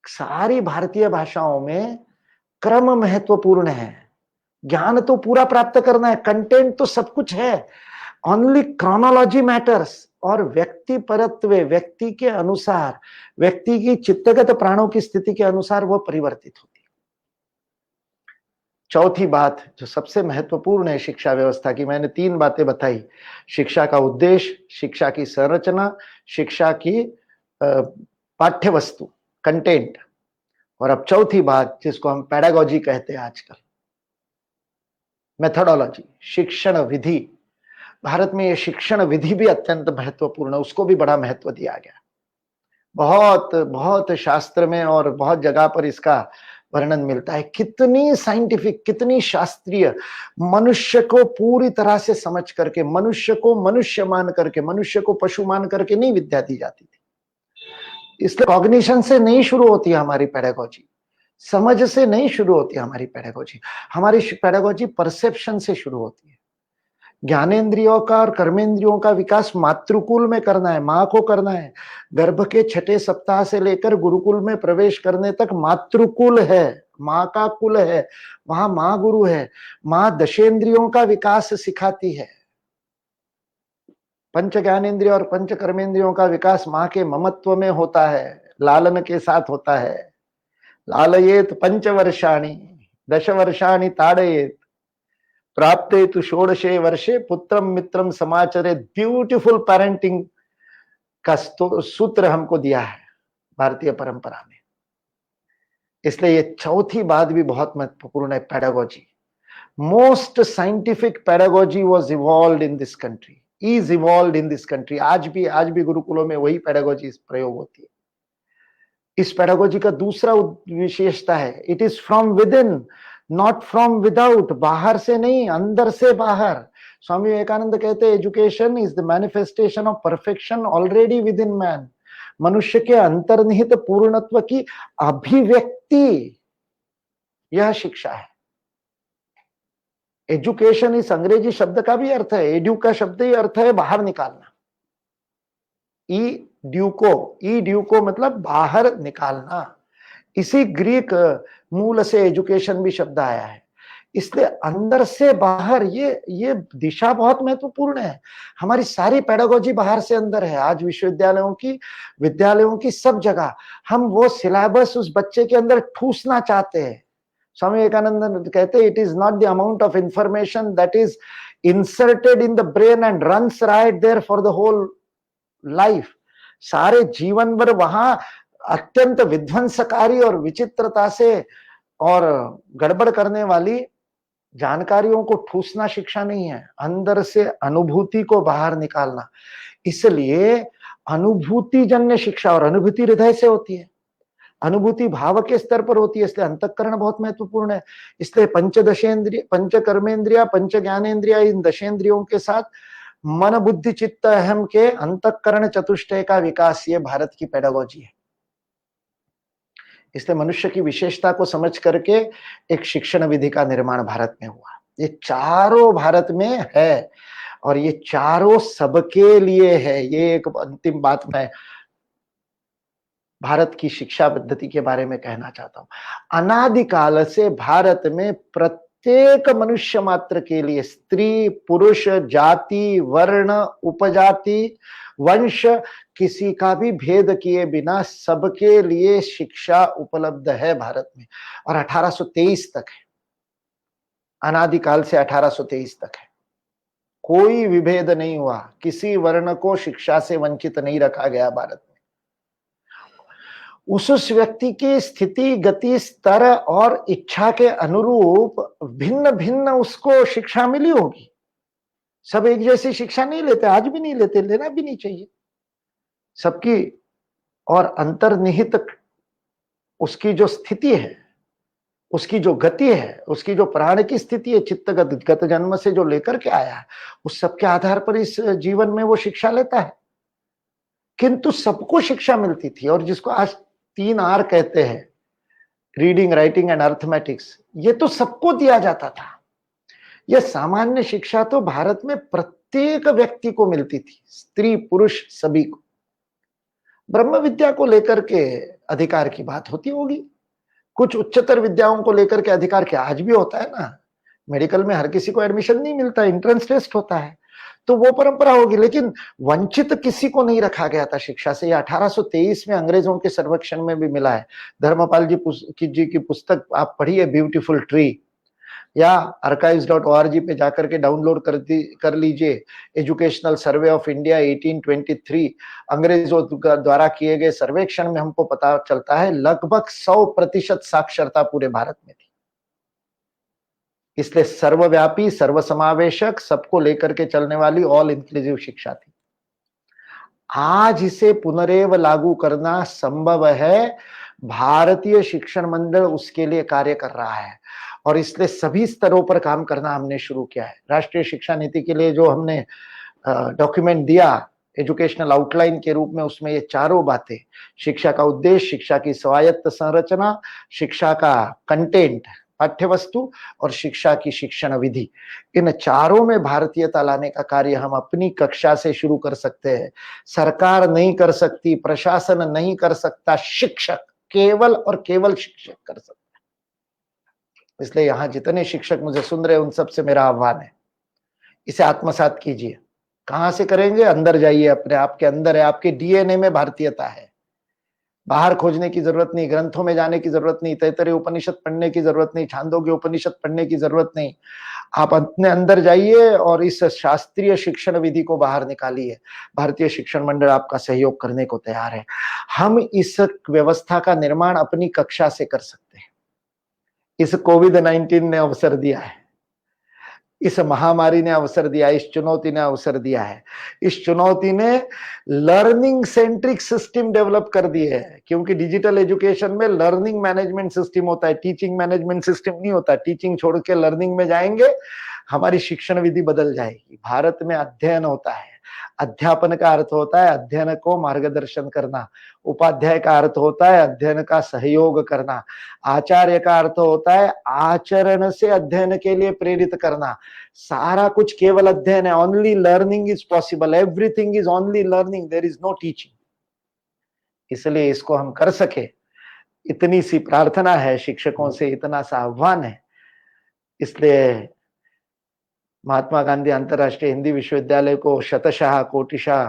सारी भारतीय भाषाओं में क्रम महत्वपूर्ण है। ज्ञान तो पूरा प्राप्त करना है, कंटेंट तो सब कुछ है, ओनली क्रोनोलॉजी मैटर्स। और व्यक्ति परत्व, व्यक्ति के अनुसार, व्यक्ति की चित्तगत प्राणों की स्थिति के अनुसार वह परिवर्तित होती है। चौथी बात जो सबसे महत्वपूर्ण है शिक्षा व्यवस्था की, मैंने 3 बातें बताई, शिक्षा का उद्देश्य, शिक्षा की संरचना, शिक्षा की पाठ्य वस्तु, कंटेंट, और अब चौथी बात जिसको हम पेडागोजी कहते हैं आजकल, मेथोडोलॉजी, शिक्षण विधि। भारत में ये शिक्षण विधि भी अत्यंत महत्वपूर्ण है, उसको भी बड़ा महत्व दिया गया। बहुत बहुत शास्त्र में और बहुत जगह पर इसका वर्णन मिलता है। कितनी साइंटिफिक, कितनी शास्त्रीय, मनुष्य को पूरी तरह से समझ करके, मनुष्य को मनुष्य मान करके, मनुष्य को पशु मान करके नहीं विद्या दी जाती थी। इसलिए कॉग्निशन से नहीं शुरू होती है हमारी पेडागोजी, समझ से नहीं शुरू होती है हमारी पेडागोजी। हमारी पेडागोजी परसेप्शन से शुरू होती है। ज्ञानेंद्रियों का और कर्मेंद्रियों का विकास मातृकुल में करना है, माँ को करना है। गर्भ के 6ठे सप्ताह से लेकर गुरुकुल में प्रवेश करने तक मातृकुल है, माँ का कुल है, वहां माँ गुरु है। माँ दशेंद्रियों का विकास सिखाती है। पंच ज्ञानेंद्रिय और पंच कर्मेंद्रियों का विकास माँ के ममत्व में होता है, लालन के साथ होता है। लालयेत 5 वर्षाणि 10 वर्षाणि ताड़येत प्राप्ते तु 16 वर्षे पुत्रम मित्रम समाचरे। ब्यूटीफुल पेरेंटिंग का सूत्र हमको दिया है भारतीय परंपरा में। इसलिए ये चौथी बात भी बहुत महत्वपूर्ण है, pedagogy. Most scientific pedagogy was evolved in this country. is evolved in this country. आज भी गुरुकुलों में वही पेडागोजी प्रयोग होती है। इस पेडागोजी का दूसरा विशेषता है, it is from with in, not from without, बाहर से नहीं, अंदर से बाहर। स्वामी विवेकानंद कहते हैं education is the manifestation of perfection already with in man. मनुष्य के अंतर्निहित पूर्णत्व की अभिव्यक्ति यह शिक्षा है। एजुकेशन इस अंग्रेजी शब्द का भी अर्थ है, एड्यू का शब्द ही अर्थ है बाहर निकालना। ई ड्यूको मतलब बाहर निकालना। इसी ग्रीक मूल से एजुकेशन भी शब्द आया है। इसलिए अंदर से बाहर ये दिशा बहुत महत्वपूर्ण है। हमारी सारी पेडागोजी बाहर से अंदर है। आज विद्यालयों की सब जगह हम वो सिलेबस उस बच्चे के अंदर ठूसना चाहते हैं। स्वामी विवेकानंद कहते हैं it is not the amount of information that is inserted in the brain and runs right there for the whole life. सारे जीवन भर वहां अत्यंत विध्वंसकारी और विचित्रता से और गड़बड़ करने वाली जानकारियों को ठूसना शिक्षा नहीं है, अंदर से अनुभूति को बाहर निकालना। इसलिए अनुभूति जन्य शिक्षा, और अनुभूति हृदय से होती है, अनुभूति भाव के स्तर पर होती है। इसलिए अंतःकरण बहुत महत्वपूर्ण है। इसलिए पंच कर्मेंद्रिया, पंच ज्ञानेन्द्रिया, इन दशेंद्रियों के साथ मन बुद्धि चित्त अहम के अंतःकरण चतुष्टय का विकास, ये भारत की पेडागोजी है। इसलिए मनुष्य की विशेषता को समझ करके एक शिक्षण विधि का निर्माण भारत में हुआ। ये चारों भारत में है और ये चारों सबके लिए है। ये एक अंतिम बात मैं भारत की शिक्षा पद्धति के बारे में कहना चाहता हूं। अनादिकाल से भारत में प्रत्येक मनुष्य मात्र के लिए, स्त्री पुरुष, जाति वर्ण उपजाति वंश, किसी का भी भेद किए बिना सबके लिए शिक्षा उपलब्ध है भारत में। और 1823 तक है, अनादिकाल से 1823 तक है। कोई विभेद नहीं हुआ, किसी वर्ण को शिक्षा से वंचित नहीं रखा गया भारत में। उस व्यक्ति की स्थिति, गति, स्तर और इच्छा के अनुरूप भिन्न भिन्न उसको शिक्षा मिली होगी। सब एक जैसी शिक्षा नहीं लेते, आज भी नहीं लेते, लेना भी नहीं चाहिए। सबकी और अंतर्निहित उसकी जो स्थिति है, उसकी जो गति है, उसकी जो प्राण की स्थिति है, चित्तगत गत जन्म से जो लेकर के आया है, उस सबके आधार पर इस जीवन में वो शिक्षा लेता है। किंतु सबको शिक्षा मिलती थी, और जिसको आज 3 R कहते हैं, रीडिंग, राइटिंग एंड अर्थमेटिक्स, ये तो सबको दिया जाता था। यह सामान्य शिक्षा तो भारत में प्रत्येक व्यक्ति को मिलती थी, स्त्री पुरुष सभी को। ब्रह्म विद्या को लेकर के अधिकार की बात होती होगी, कुछ उच्चतर विद्याओं को लेकर के अधिकार क्या आज भी होता है ना। मेडिकल में हर किसी को एडमिशन नहीं मिलता, एंट्रेंस टेस्ट होता है, तो वो परंपरा होगी। लेकिन वंचित किसी को नहीं रखा गया था शिक्षा से। ये 1823 में अंग्रेजों के सर्वेक्षण में भी मिला है। धर्मपाल जी की पुस्तक आप पढ़िए, ब्यूटीफुल ट्री, या archives.org पे जाकर के डाउनलोड कर लीजिए। एजुकेशनल सर्वे ऑफ इंडिया 1823, अंग्रेजों द्वारा किए गए सर्वेक्षण में हमको पता चलता है लगभग 100% साक्षरता पूरे भारत में थी। इसलिए सर्वव्यापी, सर्वसमावेशक, सबको लेकर के चलने वाली ऑल इंक्लूसिव शिक्षा थी। आज इसे पुनरेव लागू करना संभव है। भारतीय शिक्षण मंडल उसके लिए कार्य कर रहा है, और इसलिए सभी स्तरों पर काम करना हमने शुरू किया है। राष्ट्रीय शिक्षा नीति के लिए जो हमने डॉक्यूमेंट दिया एजुकेशनल आउटलाइन के रूप में, उसमें ये चारों बातें, शिक्षा का उद्देश्य, शिक्षा की स्वायत्त संरचना, शिक्षा का कंटेंट पाठ्यवस्तु, और शिक्षा की शिक्षण विधि, इन चारों में भारतीयता लाने का कार्य हम अपनी कक्षा से शुरू कर सकते हैं। सरकार नहीं कर सकती, प्रशासन नहीं कर सकता, शिक्षक, केवल और केवल शिक्षक कर सकता है। इसलिए यहाँ जितने शिक्षक मुझे सुन रहे हैं उन सबसे मेरा आह्वान है, इसे आत्मसात कीजिए। कहां से करेंगे? अंदर जाइए, अपने आप के अंदर है, आपके डीएनए में भारतीयता है। बाहर खोजने की जरूरत नहीं, ग्रंथों में जाने की जरूरत नहीं, तैतरीय उपनिषद पढ़ने की जरूरत नहीं, छांदोग्य उपनिषद पढ़ने की जरूरत नहीं। आप अपने अंदर जाइए और इस शास्त्रीय शिक्षण विधि को बाहर निकालिए। भारतीय शिक्षण मंडल आपका सहयोग करने को तैयार है। हम इस व्यवस्था का निर्माण अपनी कक्षा से कर सकते हैं। इस कोविड-19 ने अवसर दिया है। इस महामारी ने अवसर दिया, इस चुनौती ने अवसर दिया है। इस चुनौती ने लर्निंग सेंट्रिक सिस्टम डेवलप कर दिए है, क्योंकि डिजिटल एजुकेशन में लर्निंग मैनेजमेंट सिस्टम होता है, टीचिंग मैनेजमेंट सिस्टम नहीं होता। टीचिंग छोड़ के लर्निंग में जाएंगे, हमारी शिक्षण विधि बदल जाएगी। भारत में अध्ययन होता है, अध्यापन का अर्थ होता है अध्ययन को मार्गदर्शन करना, उपाध्याय का अर्थ होता है अध्ययन का सहयोग करना, आचार्य का अर्थ होता है आचरण से अध्ययन के लिए प्रेरित करना। सारा कुछ केवल अध्ययन है। Only learning is possible, everything is only learning, there is no teaching. इसलिए इसको हम कर सके, इतनी सी प्रार्थना है शिक्षकों से, इतना सा आह्वान है। इसलिए महात्मा गांधी अंतर्राष्ट्रीय हिंदी विश्वविद्यालय को शतशः कोटिशः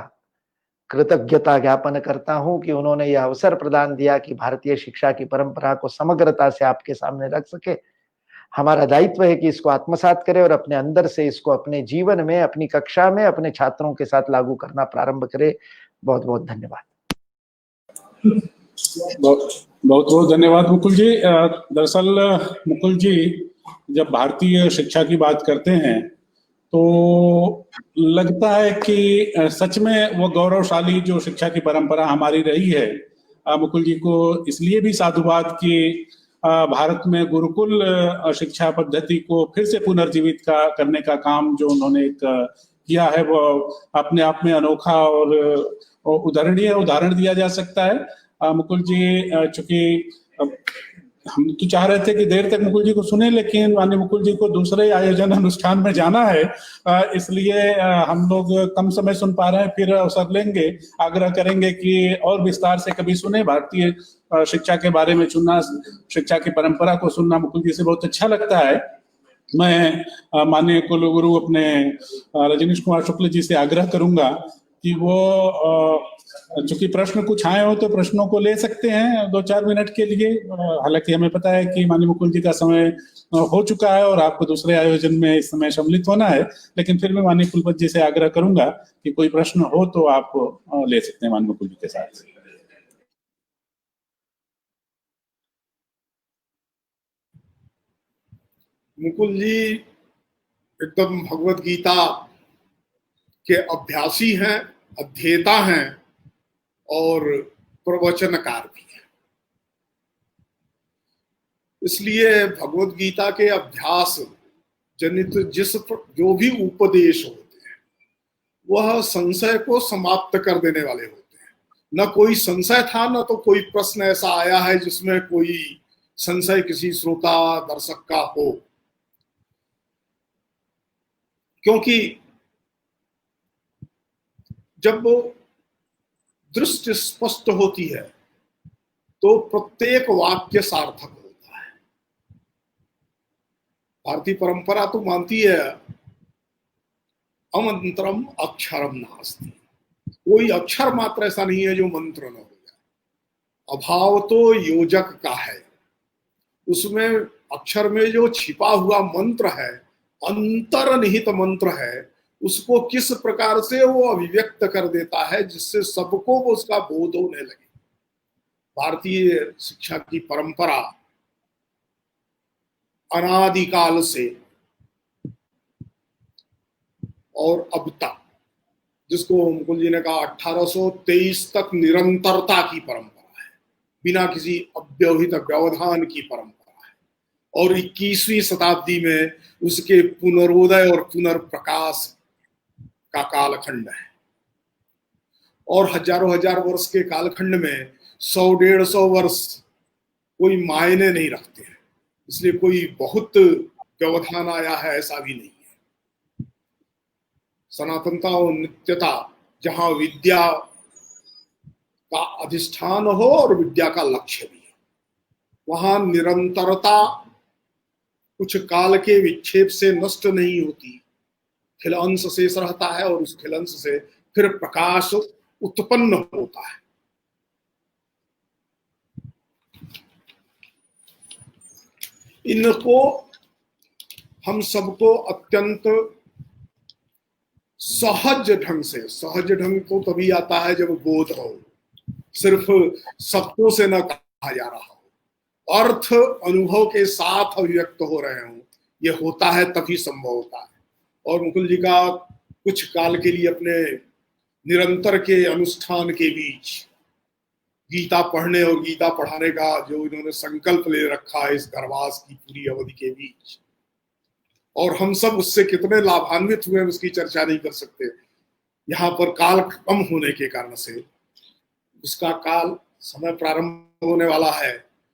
कृतज्ञता ज्ञापन करता हूं कि उन्होंने यह अवसर प्रदान दिया कि भारतीय शिक्षा की परंपरा को समग्रता से आपके सामने रख सके। हमारा दायित्व है कि इसको आत्मसात करें और अपने अंदर से इसको अपने जीवन में, अपनी कक्षा में, अपने छात्रों के साथ लागू करना प्रारंभ करें। बहुत बहुत धन्यवाद। बहुत बहुत धन्यवाद मुकुल जी। दरअसल मुकुल जी जब भारतीय शिक्षा की बात करते हैं तो लगता है कि सच में वो गौरवशाली जो शिक्षा की परंपरा हमारी रही है, मुकुल जी को इसलिए भी साधुवाद कि भारत में गुरुकुल शिक्षा पद्धति को फिर से पुनर्जीवित करने का काम जो उन्होंने किया है वो अपने आप में अनोखा और उदाहरण दिया जा सकता है। मुकुल जी, चूंकि हम तो चाह रहे थे कि देर तक मुकुल जी को सुने, लेकिन माननीय मुकुल जी को दूसरे आयोजन अनुष्ठान में जाना है, इसलिए हम लोग कम समय सुन पा रहे हैं। फिर अवसर लेंगे, आग्रह करेंगे कि और विस्तार से कभी सुने। भारतीय शिक्षा के बारे में सुनना, शिक्षा की परंपरा को सुनना मुकुल जी से बहुत अच्छा लगता है। मैं माननीय कुलगुरु अपने रजनीश कुमार शुक्ल जी से आग्रह करूंगा कि वो चूंकि प्रश्न कुछ आए हो तो प्रश्नों को ले सकते हैं 2-4 मिनट के लिए। हालांकि हमें पता है कि माननीय मुकुल जी का समय हो चुका है और आपको दूसरे आयोजन में इस समय सम्मिलित होना है, लेकिन फिर मैं माननीय कुलपति जी से आग्रह करूंगा कि कोई प्रश्न हो तो आप ले सकते हैं माननीय मुकुल जी के साथ। मुकुल जी एकदम भगवत गीता के अभ्यासी हैं, अध्येता हैं और प्रवचनकार भी हैं। इसलिए भगवत गीता के अभ्यास जनित जो भी उपदेश होते हैं वह संशय को समाप्त कर देने वाले होते हैं। न कोई संशय था, न तो कोई प्रश्न ऐसा आया है जिसमें कोई संशय किसी श्रोता दर्शक का हो, क्योंकि जब वो दृष्टि स्पष्ट होती है तो प्रत्येक वाक्य सार्थक होता है। भारतीय परंपरा तो मानती है अमंत्रम अक्षरम नास्ति, कोई अक्षर मात्र ऐसा नहीं है जो मंत्र न हो जाए। अभाव तो योजक का है, उसमें अक्षर में जो छिपा हुआ मंत्र है, अंतर्निहित मंत्र है, उसको किस प्रकार से वो अभिव्यक्त कर देता है जिससे सबको वो उसका बोध होने लगे। भारतीय शिक्षा की परंपरा अनादिकाल से और अब तक, जिसको मुकुल जी ने कहा 1823 तक निरंतरता की परंपरा है, बिना किसी अव्यवहित व्यवधान की परंपरा है, और 21वीं शताब्दी में उसके पुनरोदय और पुनर्प्रकाश का कालखंड है। और हजारों हजार वर्ष के कालखंड में 100-150 वर्ष कोई मायने नहीं रखते हैं, इसलिए कोई बहुत व्यवधान आया है ऐसा भी नहीं है। सनातनता और नित्यता, जहां विद्या का अधिष्ठान हो और विद्या का लक्ष्य भी हो, वहां निरंतरता कुछ काल के विक्षेप से नष्ट नहीं होती, खिलांश शेष रहता है और उस खिलांश से फिर प्रकाश उत्पन्न होता है। इनको हम सबको अत्यंत सहज ढंग तो तभी आता है जब बोध हो, सिर्फ शब्दों से न कहा जा रहा हो, अर्थ अनुभव के साथ अभिव्यक्त हो रहे हों, यह होता है तभी संभव होता है। और मुकुल जी का कुछ काल के लिए अपने निरंतर के अनुष्ठान के बीच गीता पढ़ने और गीता पढ़ाने का जो इन्होंने संकल्प ले रखा है इस गर्भवास की पूरी अवधि के बीच, और हम सब उससे कितने लाभान्वित हुए उसकी चर्चा नहीं कर सकते। यहाँ पर काल कम होने के कारण से उसका काल समय प्रारंभ होने वाला है,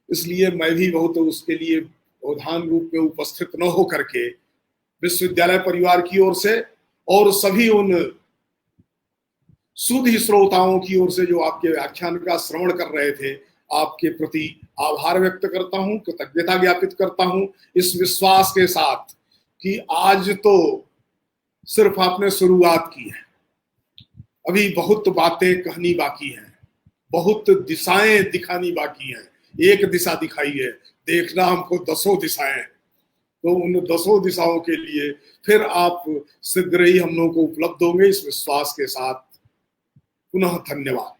इसलिए मैं भी बहुत उसके लिए प्रधान रूप में उपस्थित न हो करके विश्वविद्यालय परिवार की ओर से और सभी उन सुधी श्रोताओं की ओर से जो आपके व्याख्यान का श्रवण कर रहे थे, आपके प्रति आभार व्यक्त करता हूं, कृतज्ञता ज्ञापित करता हूं, इस विश्वास के साथ कि आज तो सिर्फ आपने शुरुआत की है, अभी बहुत बातें कहनी बाकी हैं, बहुत दिशाएं दिखानी बाकी हैं। एक दिशा दिखाई है, देखना हमको 10 दिशाएं, तो उन 10 दिशाओं के लिए फिर आप शीघ्र ही हम लोगों को उपलब्ध होंगे, इस विश्वास के साथ पुनः धन्यवाद।